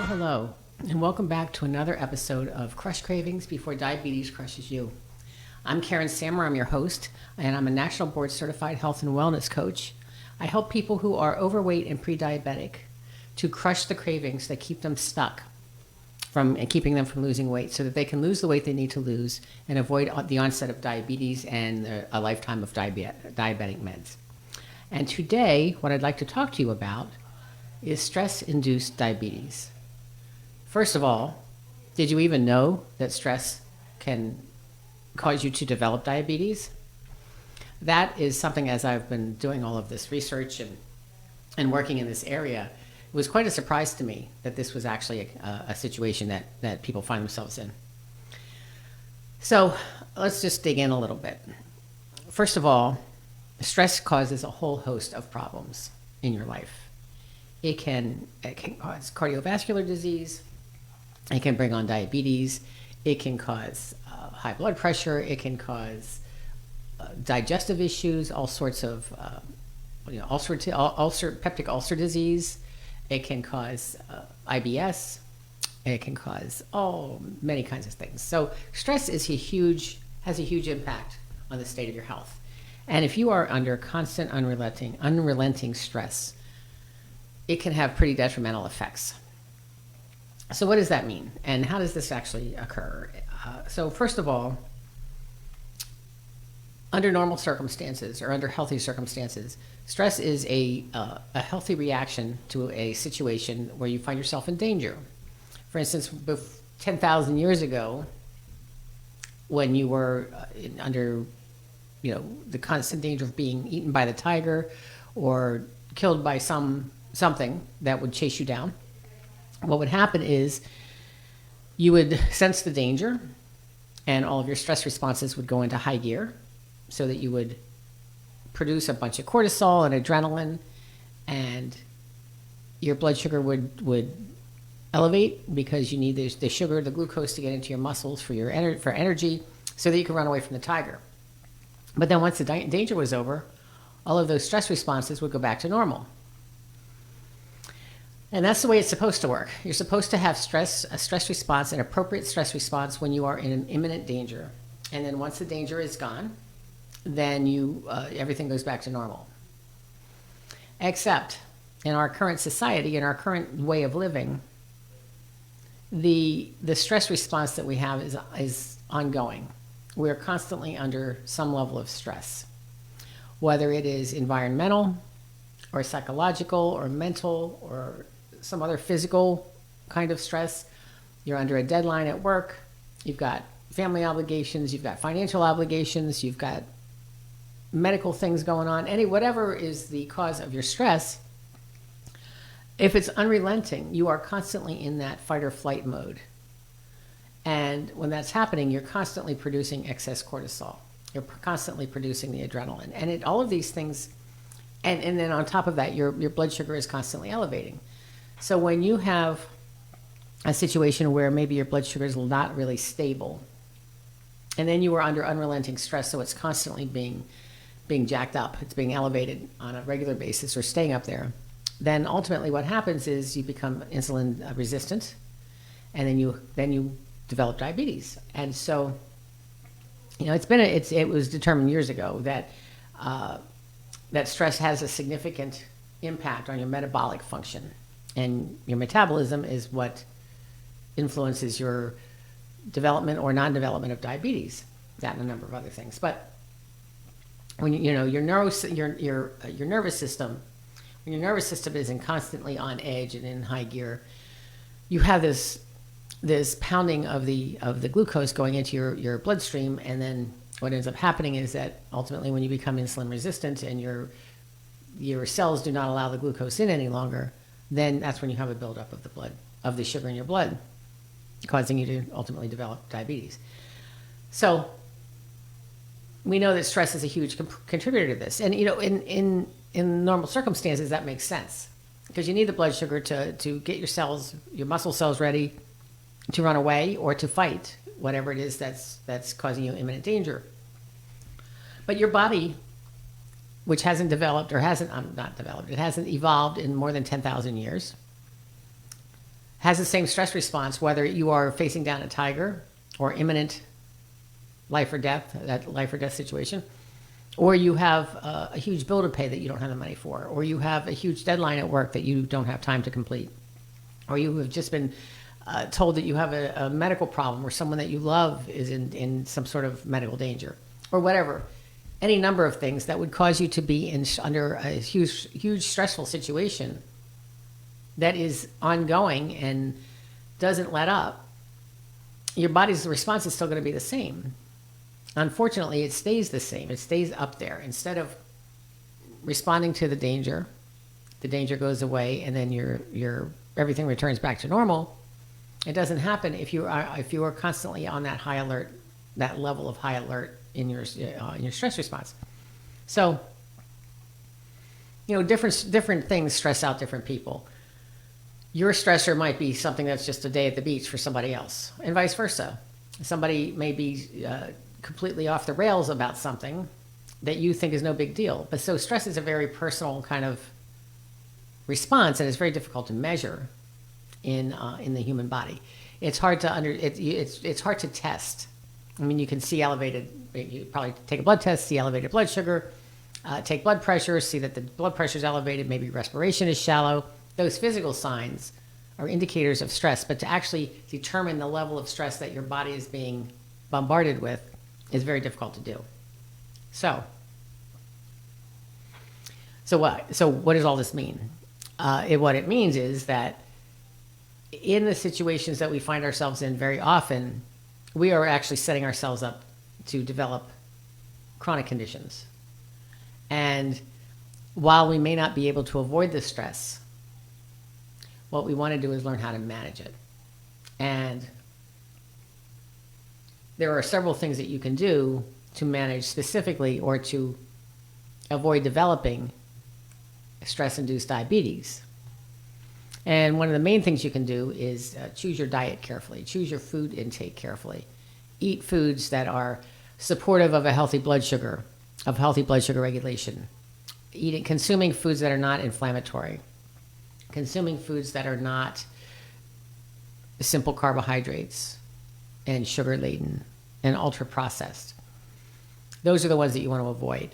Hello, and welcome back to another episode of Crush Cravings Before Diabetes Crushes You. I'm Karen Sammer, I'm your host, and I'm a National Board Certified Health and Wellness Coach. I help people who are overweight and pre-diabetic to crush the cravings that keep them stuck and keeping them from losing weight so that they can lose the weight they need to lose and avoid the onset of diabetes and a lifetime of diabetic meds. And today, what I'd like to talk to you about is stress-induced diabetes. First of all, did you even know that stress can cause you to develop diabetes? That is something, as I've been doing all of this research and working in this area, it was quite a surprise to me that this was actually a situation that people find themselves in. So let's just dig in a little bit. First of all, stress causes a whole host of problems in your life. It can cause cardiovascular disease. It can bring on diabetes. It can cause high blood pressure. It can cause digestive issues, all sorts of peptic ulcer disease. It can cause IBS. It can cause many kinds of things. So stress has a huge impact on the state of your health. And if you are under constant, unrelenting stress, it can have pretty detrimental effects. So what does that mean? And how does this actually occur? So first of all, under normal circumstances or under healthy circumstances, stress is a healthy reaction to a situation where you find yourself in danger. For instance, 10,000 years ago, when you were under the constant danger of being eaten by the tiger or killed by something that would chase you down, what would happen is you would sense the danger and all of your stress responses would go into high gear so that you would produce a bunch of cortisol and adrenaline, and your blood sugar would elevate because you need the sugar, the glucose, to get into your muscles for energy so that you can run away from the tiger. But then once the danger was over, all of those stress responses would go back to normal. And that's the way it's supposed to work. You're supposed to have a stress response, an appropriate stress response when you are in an imminent danger. And then once the danger is gone, then everything goes back to normal. Except in our current society, in our current way of living, the stress response that we have is ongoing. We're constantly under some level of stress, whether it is environmental or psychological or mental or some other physical kind of stress. You're under a deadline at work. You've got family obligations. You've got financial obligations. You've got medical things going on. Whatever is the cause of your stress, if it's unrelenting, you are constantly in that fight or flight mode. And when that's happening, you're constantly producing excess cortisol. You're constantly producing the adrenaline. And all of these things, and then on top of that, your blood sugar is constantly elevating. So when you have a situation where maybe your blood sugar is not really stable, and then you are under unrelenting stress, so it's constantly being jacked up, it's being elevated on a regular basis or staying up there, then ultimately what happens is you become insulin resistant, and then you develop diabetes. And so, it was determined years ago that that stress has a significant impact on your metabolic function, and your metabolism is what influences your development or non-development of diabetes, that and a number of other things. But when your nervous system, when your nervous system isn't constantly on edge and in high gear, you have this pounding of the glucose going into your bloodstream, and then what ends up happening is that ultimately when you become insulin resistant and your cells do not allow the glucose in any longer, then that's when you have a buildup of the sugar in your blood, causing you to ultimately develop diabetes. So we know that stress is a huge contributor to this. And in normal circumstances, that makes sense, because you need the blood sugar to get your muscle cells ready to run away or to fight whatever it is that's causing you imminent danger. But your body which hasn't developed or hasn't, not developed, it hasn't evolved in more than 10,000 years, has the same stress response whether you are facing down a tiger or imminent life or death, that life or death situation, or you have a huge bill to pay that you don't have the money for, or you have a huge deadline at work that you don't have time to complete, or you have just been told that you have a medical problem or someone that you love is in some sort of medical danger, or whatever. Any number of things that would cause you to be under a huge stressful situation that is ongoing and doesn't let up. Your body's response is still going to be the same. Unfortunately, it stays the same. It stays up there. Instead of responding to the danger goes away, and then your everything returns back to normal. It doesn't happen if you are constantly on that high alert, that level of high alert in your stress response. So, different things stress out different people. Your stressor might be something that's just a day at the beach for somebody else, and vice versa. Somebody may be completely off the rails about something that you think is no big deal. But so stress is a very personal kind of response, and it's very difficult to measure in the human body. It's hard to it's hard to test. I mean, you can see you probably take a blood test, see elevated blood sugar, take blood pressure, see that the blood pressure is elevated, maybe respiration is shallow. Those physical signs are indicators of stress, but to actually determine the level of stress that your body is being bombarded with is very difficult to do. So what does all this mean? What it means is that in the situations that we find ourselves in very often, we are actually setting ourselves up to develop chronic conditions. And while we may not be able to avoid the stress, what we want to do is learn how to manage it. And there are several things that you can do to manage specifically or to avoid developing stress-induced diabetes. And one of the main things you can do is choose your diet carefully, choose your food intake carefully. Eat foods that are supportive of a healthy blood sugar, of healthy blood sugar regulation. Consuming foods that are not inflammatory. Consuming foods that are not simple carbohydrates and sugar-laden and ultra-processed. Those are the ones that you want to avoid.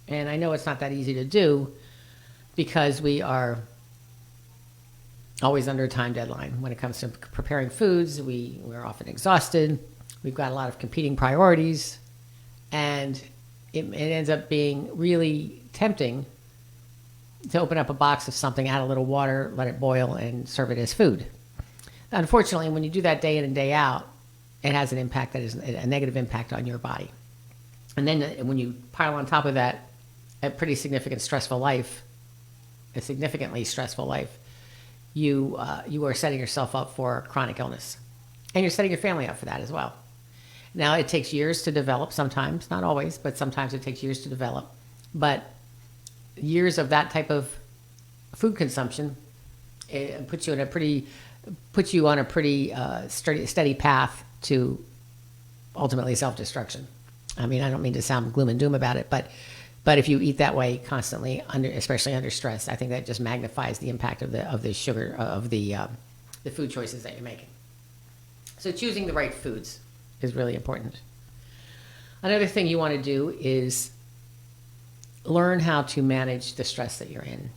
And I know it's not that easy to do because we are always under a time deadline. When it comes to preparing foods, we're often exhausted. We've got a lot of competing priorities. And it ends up being really tempting to open up a box of something, add a little water, let it boil, and serve it as food. Unfortunately, when you do that day in and day out, it has an impact that is a negative impact on your body. And then when you pile on top of that a pretty significant stressful life, a significantly stressful life, you are setting yourself up for chronic illness. And you're setting your family up for that as well. Now, it takes years to develop sometimes, not always, but sometimes it takes years to develop. But years of that type of food consumption, it puts you on a pretty steady path to ultimately self-destruction. I mean, I don't mean to sound gloom and doom about it, but if you eat that way constantly, especially under stress, I think that just magnifies the impact of the sugar of the food choices that you're making. So choosing the right foods is really important. Another thing you want to do is learn how to manage the stress that you're in.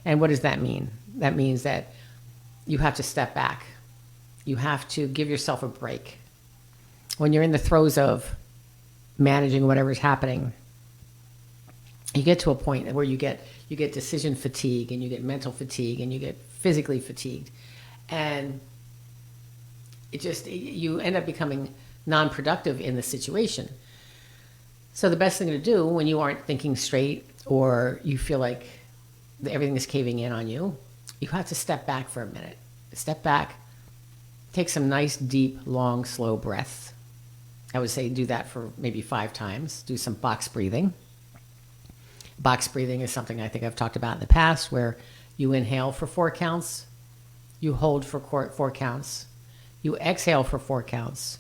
And what does that mean? That means that you have to step back. You have to give yourself a break. When you're in the throes of managing whatever's happening, you get to a point where you get decision fatigue, and you get mental fatigue, and you get physically fatigued. And you end up becoming non-productive in the situation. So the best thing to do when you aren't thinking straight or you feel like everything is caving in on you, you have to step back for a minute. Step back, take some nice, deep, long, slow breaths. I would say do that for maybe 5 times. Do some box breathing. Box breathing is something I think I've talked about in the past, where you inhale for 4 counts, you hold for 4 counts, you exhale for 4 counts,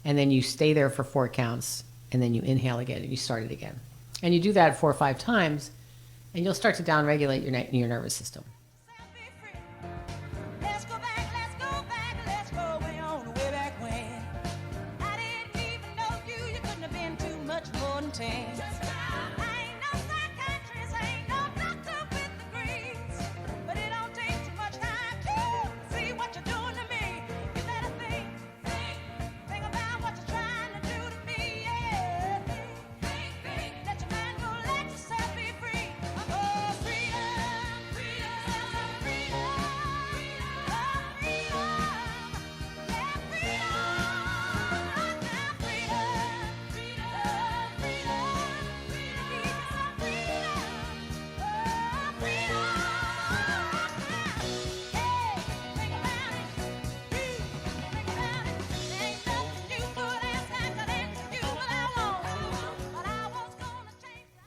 and then you stay there for 4 counts, and then you inhale again and you start it again. And you do that 4 or 5 times, and you'll start to downregulate your nervous system.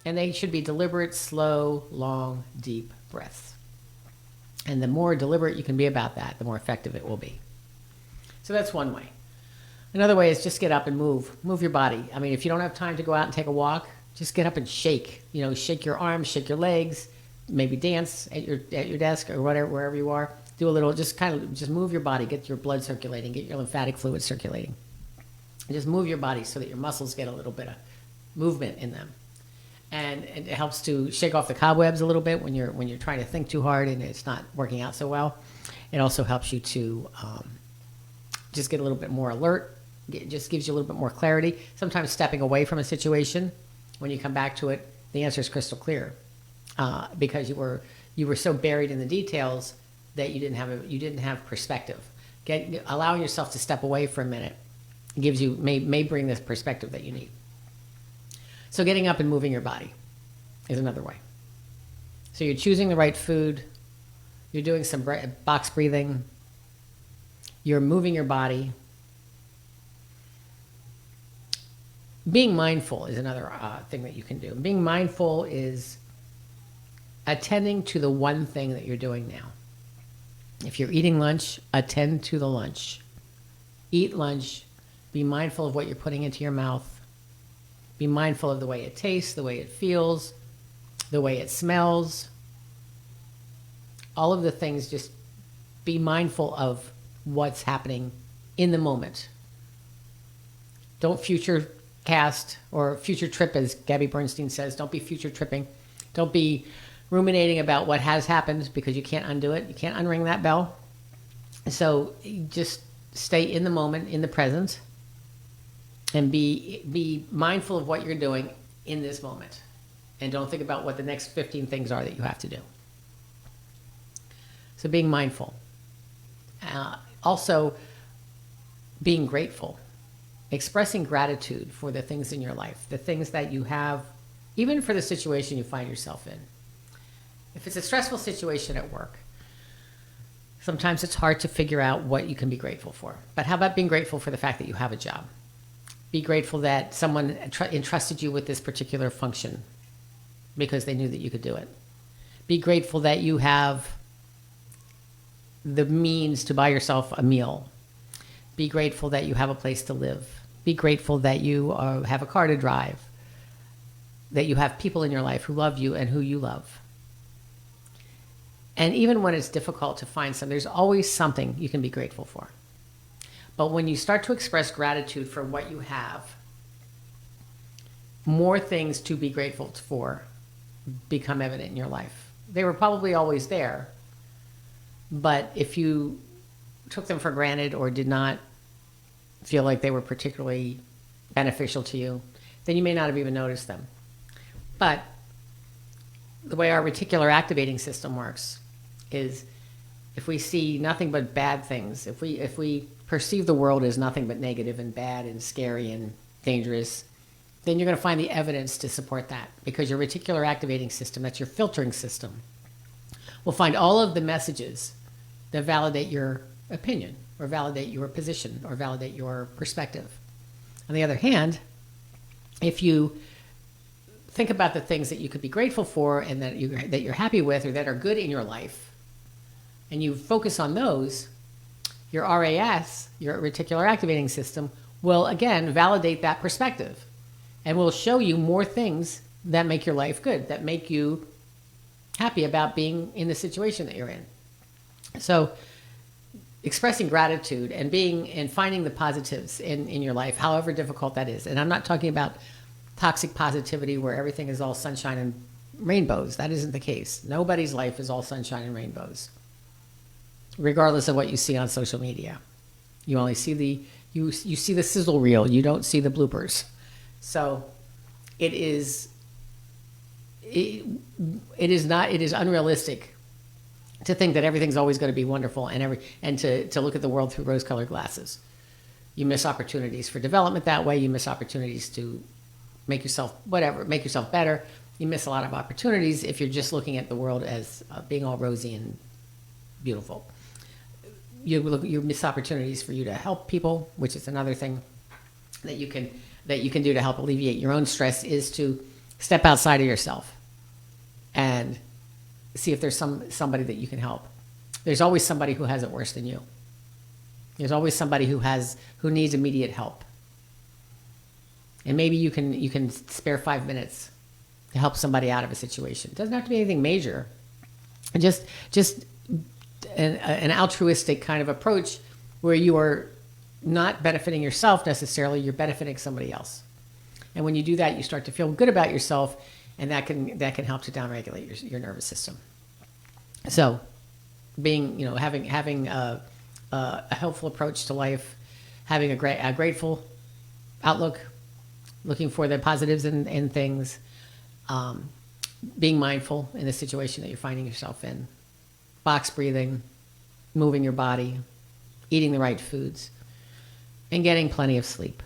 And they should be deliberate, slow, long, deep breaths. And the more deliberate you can be about that, the more effective it will be. So that's one way. Another way is just get up and move. Move your body. I mean, if you don't have time to go out and take a walk, just get up and shake. You know, shake your arms, shake your legs, maybe dance at your desk or whatever, wherever you are. Do a little, just move your body, get your blood circulating, get your lymphatic fluid circulating. And just move your body so that your muscles get a little bit of movement in them. And it helps to shake off the cobwebs a little bit when you're trying to think too hard and it's not working out so well. It also helps you to just get a little bit more alert. It just gives you a little bit more clarity. Sometimes stepping away from a situation, when you come back to it, the answer is crystal clear, because you were so buried in the details that you didn't have perspective. Allowing yourself to step away for a minute gives you may bring this perspective that you need. So getting up and moving your body is another way. So you're choosing the right food. You're doing some box breathing. You're moving your body. Being mindful is another thing that you can do. Being mindful is attending to the one thing that you're doing now. If you're eating lunch, attend to the lunch. Eat lunch. Be mindful of what you're putting into your mouth. Be mindful of the way it tastes, the way it feels, the way it smells. All of the things, just be mindful of what's happening in the moment. Don't future cast or future trip, as Gabby Bernstein says. Don't be future tripping. Don't be ruminating about what has happened, because you can't undo it. You can't unring that bell. So just stay in the moment, in the present. And be mindful of what you're doing in this moment. And don't think about what the next 15 things are that you have to do. So being mindful. Also, being grateful. Expressing gratitude for the things in your life. The things that you have, even for the situation you find yourself in. If it's a stressful situation at work, sometimes it's hard to figure out what you can be grateful for. But how about being grateful for the fact that you have a job? Be grateful that someone entrusted you with this particular function because they knew that you could do it. Be grateful that you have the means to buy yourself a meal. Be grateful that you have a place to live. Be grateful that you have a car to drive, that you have people in your life who love you and who you love. And even when it's difficult to find something, there's always something you can be grateful for. But when you start to express gratitude for what you have, more things to be grateful for become evident in your life. They were probably always there, but if you took them for granted or did not feel like they were particularly beneficial to you, then you may not have even noticed them. But the way our reticular activating system works is if we see nothing but bad things, if we perceive the world as nothing but negative and bad and scary and dangerous, then you're going to find the evidence to support that, because your reticular activating system, that's your filtering system, will find all of the messages that validate your opinion or validate your position or validate your perspective. On the other hand, if you think about the things that you could be grateful for and that you're happy with or that are good in your life, and you focus on those, your RAS, your reticular activating system, will again validate that perspective and will show you more things that make your life good, that make you happy about being in the situation that you're in. So expressing gratitude and finding the positives in your life, however difficult that is. And I'm not talking about toxic positivity where everything is all sunshine and rainbows. That isn't the case. Nobody's life is all sunshine and rainbows, regardless of what you see on social media. You only see you see the sizzle reel. You don't see the bloopers. So it is unrealistic to think that everything's always going to be wonderful and to look at the world through rose-colored glasses. You miss opportunities for development that way. You miss opportunities to make yourself better. You miss a lot of opportunities if you're just looking at the world as being all rosy and beautiful. You miss opportunities for you to help people, which is another thing that you can do to help alleviate your own stress, is to step outside of yourself and see if there's somebody that you can help. There's always somebody who has it worse than you. There's always somebody who needs immediate help. And maybe you can spare 5 minutes to help somebody out of a situation. It doesn't have to be anything major. Just an altruistic kind of approach where you are not benefiting yourself necessarily, you're benefiting somebody else. And when you do that, you start to feel good about yourself, and that can help to downregulate your nervous system. So, having a helpful approach to life, having a grateful outlook, looking for the positives in things, being mindful in the situation that you're finding yourself in, box breathing, moving your body, eating the right foods, and getting plenty of sleep.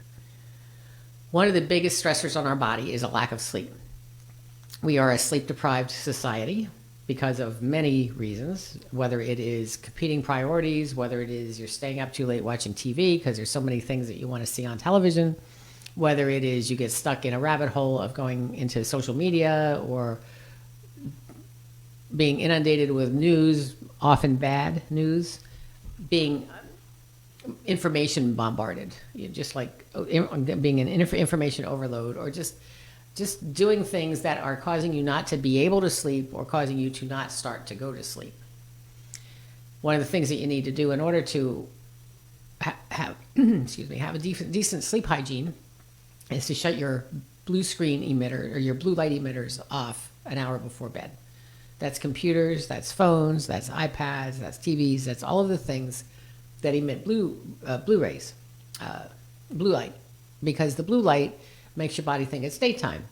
One of the biggest stressors on our body is a lack of sleep. We are a sleep-deprived society because of many reasons, whether it is competing priorities, whether it is you're staying up too late watching TV because there's so many things that you want to see on television, whether it is you get stuck in a rabbit hole of going into social media or being inundated with news, often bad news, being information bombarded, just like being an information overload, or just doing things that are causing you not to be able to sleep or causing you to not start to go to sleep. One of the things that you need to do in order to have a decent sleep hygiene is to shut your blue screen emitter or your blue light emitters off an hour before bed. That's computers, that's phones, that's iPads, that's TVs, that's all of the things that emit blue rays, blue light, because the blue light makes your body think it's daytime,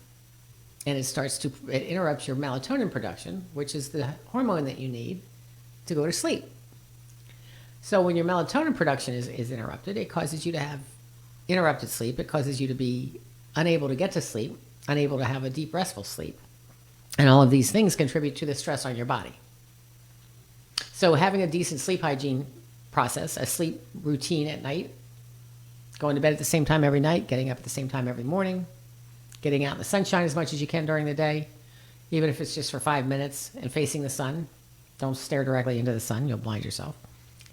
and it interrupts your melatonin production, which is the hormone that you need to go to sleep. So when your melatonin production is interrupted, it causes you to have interrupted sleep. It causes you to be unable to get to sleep, unable to have a deep restful sleep. And all of these things contribute to the stress on your body. So having a decent sleep hygiene process, a sleep routine at night, going to bed at the same time every night, getting up at the same time every morning, getting out in the sunshine as much as you can during the day, even if it's just for 5 minutes, and facing the sun. Don't stare directly into the sun, you'll blind yourself.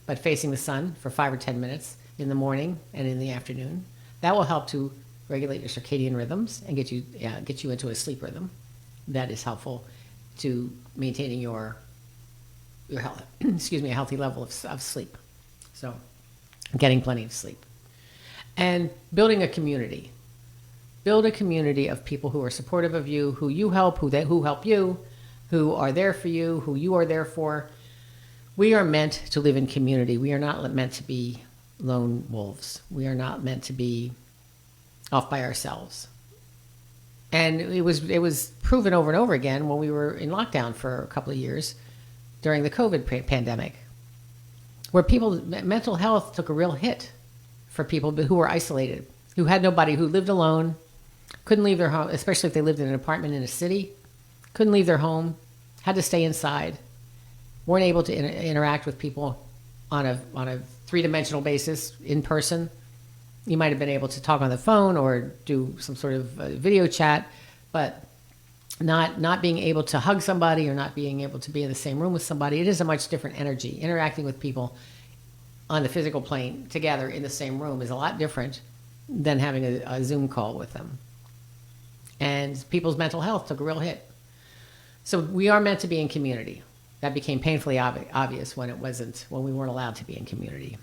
But facing the sun for 5 or 10 minutes in the morning and in the afternoon, that will help to regulate your circadian rhythms and get you into a sleep rhythm that is helpful to maintaining your health, a healthy level of sleep. So getting plenty of sleep. And building a community. Build a community of people who are supportive of you, who you help, who help you, who are there for you, who you are there for. We are meant to live in community. We are not meant to be lone wolves. We are not meant to be off by ourselves. And it was proven over and over again when we were in lockdown for a couple of years during the COVID pandemic, where mental health took a real hit for people who were isolated, who had nobody, who lived alone, couldn't leave their home, especially if they lived in an apartment in a city, couldn't leave their home, had to stay inside, weren't able to interact with people on a three-dimensional basis in person. You might have been able to talk on the phone or do some sort of video chat, but not being able to hug somebody or not being able to be in the same room with somebody. It is a much different energy. Interacting with people on the physical plane together in the same room is a lot different than having a Zoom call with them. and people's mental health took a real hit. So we are meant to be in community. That became painfully obvious when we weren't allowed to be in community.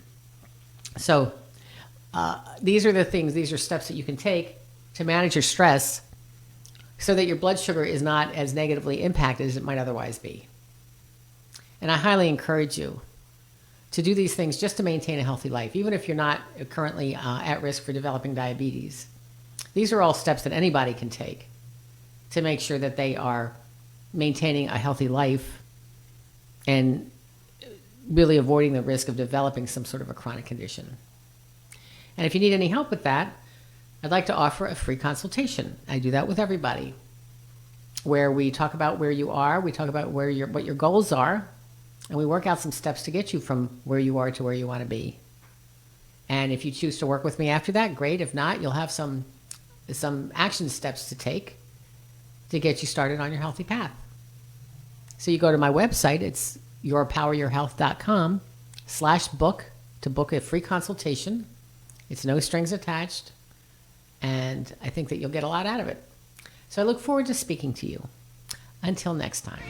So these are steps that you can take to manage your stress so that your blood sugar is not as negatively impacted as it might otherwise be. And I highly encourage you to do these things just to maintain a healthy life, even if you're not currently at risk for developing diabetes. These are all steps that anybody can take to make sure that they are maintaining a healthy life and really avoiding the risk of developing some sort of a chronic condition. And if you need any help with that, I'd like to offer a free consultation. I do that with everybody, where we talk about where you are, we talk about what your goals are, and we work out some steps to get you from where you are to where you want to be. And if you choose to work with me after that, great. If not, you'll have some action steps to take to get you started on your healthy path. So you go to my website, it's yourpoweryourhealth.com/book to book a free consultation. It's no strings attached, and I think that you'll get a lot out of it. So I look forward to speaking to you. Until next time.